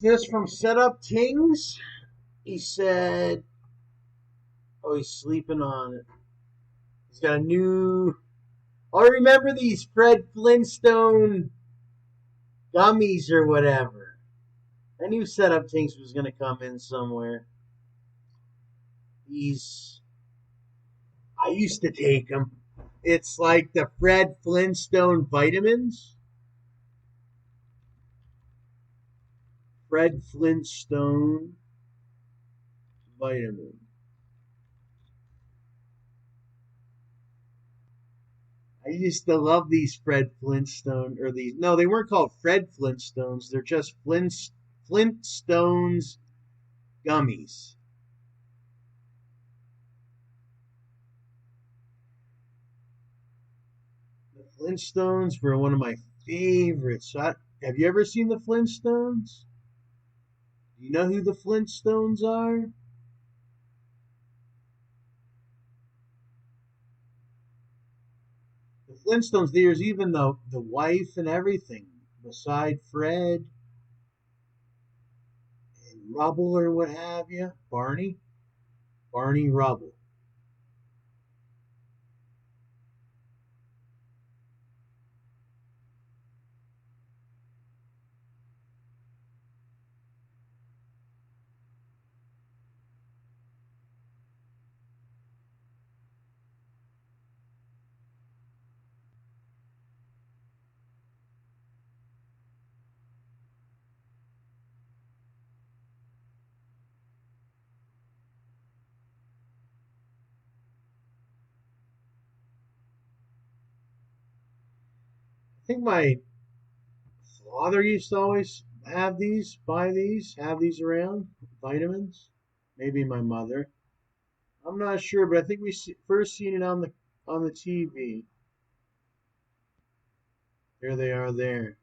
This from Setup Tings. He said, "Oh, he's sleeping on it. He's got a new. Oh, remember these Fred Flintstone gummies or whatever? I knew Setup Tings was going to come in somewhere. These, I used to take them. It's like the Fred Flintstone vitamins. Fred Flintstone vitamin. I used to love these Fred Flintstone or these. No, they weren't called Fred Flintstones. They're just Flintstones gummies. The Flintstones were one of my favorites. Have you ever seen the Flintstones? Do you know who the Flintstones are? The Flintstones. There's even the wife and everything beside Fred and Rubble or what have you. Barney Rubble. I think my father used to always have these around, vitamins. Maybe my mother. I'm not sure, but I think first seen it on the TV. There they are there.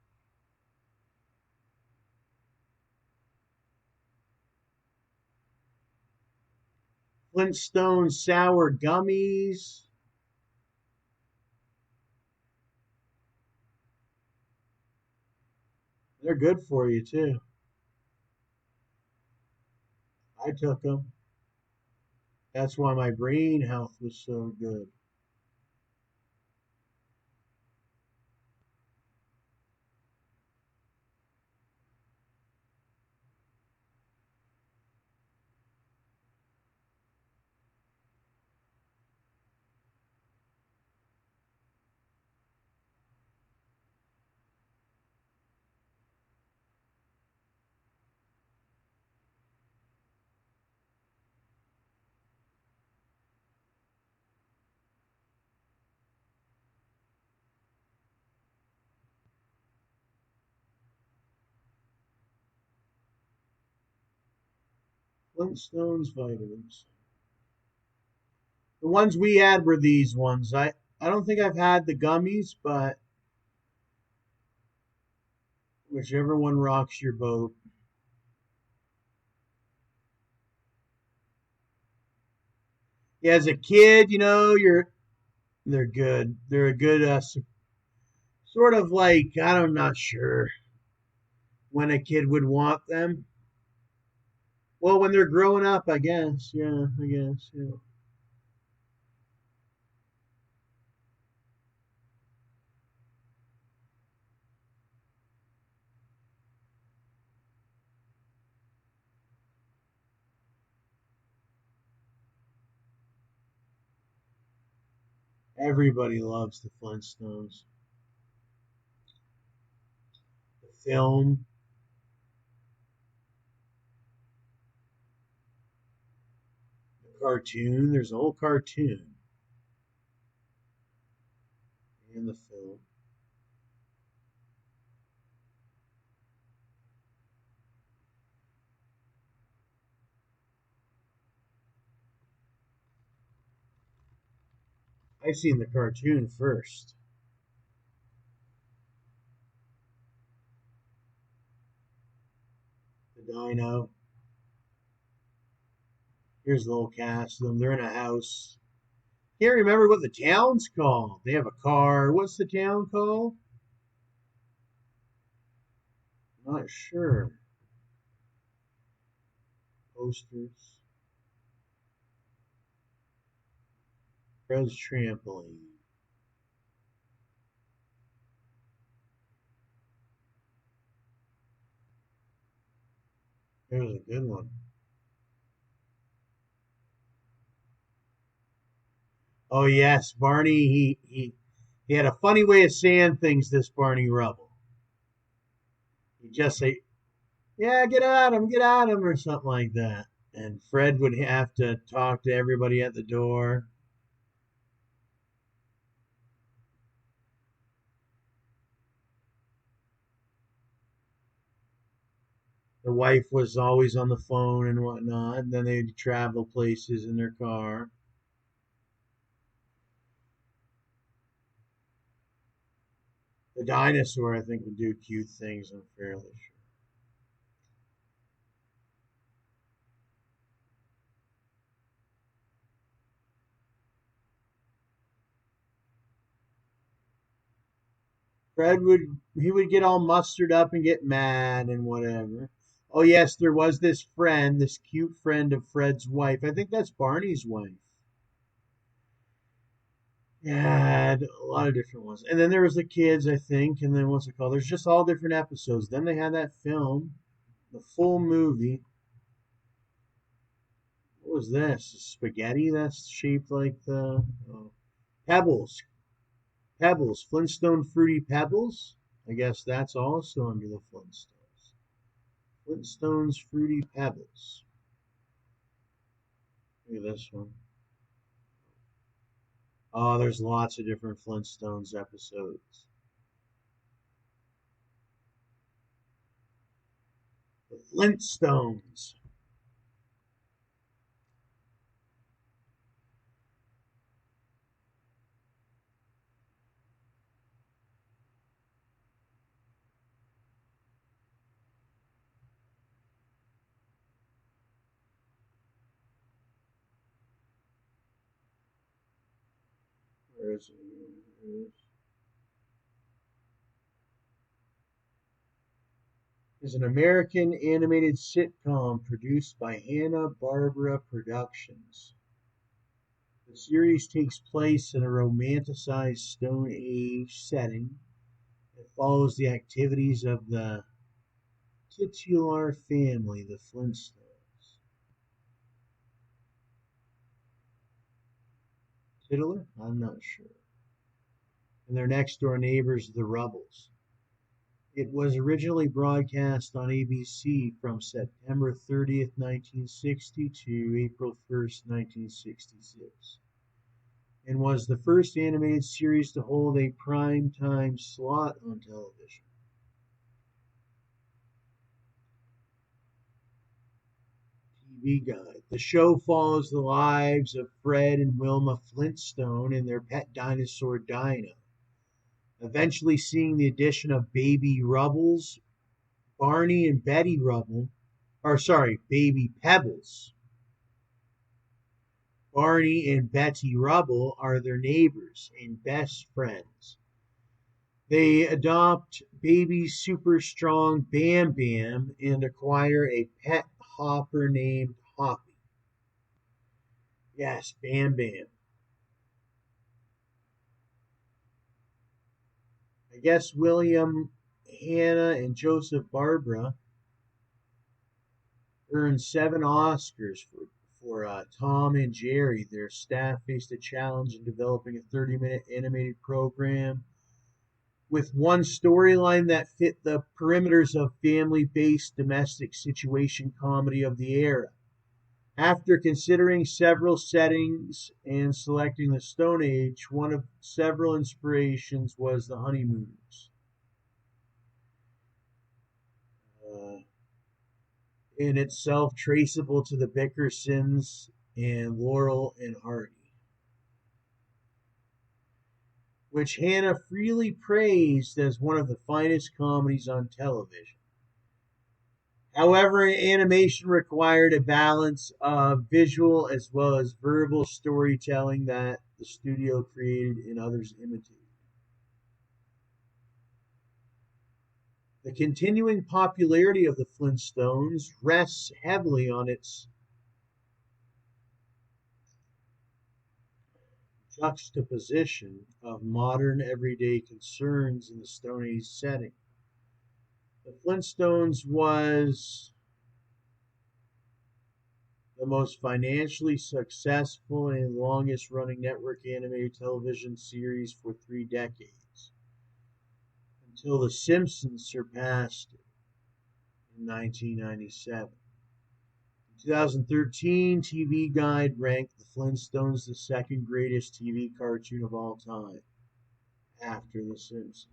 Flintstone sour gummies. They're good for you too. I took them. That's why my brain health was so good. Flintstones vitamins. The ones we had were these ones. I don't think I've had the gummies, but whichever one rocks your boat. Yeah, as a kid, they're good. They're a good sort of like I'm not sure when a kid would want them. Well, when they're growing up, I guess. Yeah, I guess. Yeah. Everybody loves the Flintstones. The film, the cartoon. There's a whole cartoon in the film. I've seen the cartoon first. The Dino. Here's the whole cast of them. They're in a house. Can't remember what the town's called. They have a car. What's the town called? Not sure. posters. Fred's trampoline. There's a good one. Oh yes, Barney. He had a funny way of saying things. This Barney Rubble. He'd just say, "Yeah, get at him," or something like that. And Fred would have to talk to everybody at the door. The wife was always on the phone and whatnot. And then they'd travel places in their car. The dinosaur, I think, would do cute things. I'm fairly sure. Fred would get all mustered up and get mad and whatever. Oh yes, there was this friend, this cute friend of Fred's wife. I think that's Barney's wife. Yeah, a lot of different ones. And then there was the kids, I think, and then what's it called? There's just all different episodes. Then they had that film, the full movie. What was this? Spaghetti that's shaped like the pebbles. Pebbles. Flintstone Fruity Pebbles. I guess that's also under the Flintstones. Flintstones Fruity Pebbles. Look at this one. Oh, there's lots of different Flintstones episodes. The Flintstones. Where is it? Is an American animated sitcom produced by Hanna-Barbera Productions. The series takes place in a romanticized Stone Age setting. It follows the activities of the titular family, the Flintstones. Titular? I'm not sure. And their next door neighbors, the Rubbles. It was originally broadcast on ABC from September 30th, 1960 to April 1st, 1966, and was the first animated series to hold a prime time slot on television. TV Guide. The show follows the lives of Fred and Wilma Flintstone and their pet dinosaur Dinah, eventually seeing the addition of baby Rubbles, Barney and Betty Rubble, or sorry, baby Pebbles. Barney and Betty Rubble are their neighbors and best friends. They adopt baby super strong Bam Bam and acquire a pet hopper named Hoppy. Yes, Bam Bam. I guess William, Hannah, and Joseph Barbara earned 7 Oscars for Tom and Jerry. Their staff faced a challenge in developing a 30-minute animated program with one storyline that fit the perimeters of family-based domestic situation comedy of the era. After considering several settings and selecting the Stone Age, one of several inspirations was the Honeymooners. Uh, in itself traceable to the Bickersons and Laurel and Hardy, which Hannah freely praised as one of the finest comedies on television. However, animation required a balance of visual as well as verbal storytelling that the studio created and others imitated. The continuing popularity of the Flintstones rests heavily on its juxtaposition of modern everyday concerns in the Stone Age setting. The Flintstones was the most financially successful and longest running network animated television series for 3 decades, until The Simpsons surpassed it in 1997. In 2013, TV Guide ranked The Flintstones the second greatest TV cartoon of all time, after The Simpsons.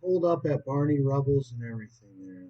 Pulled up at Barney Rubbles and everything there.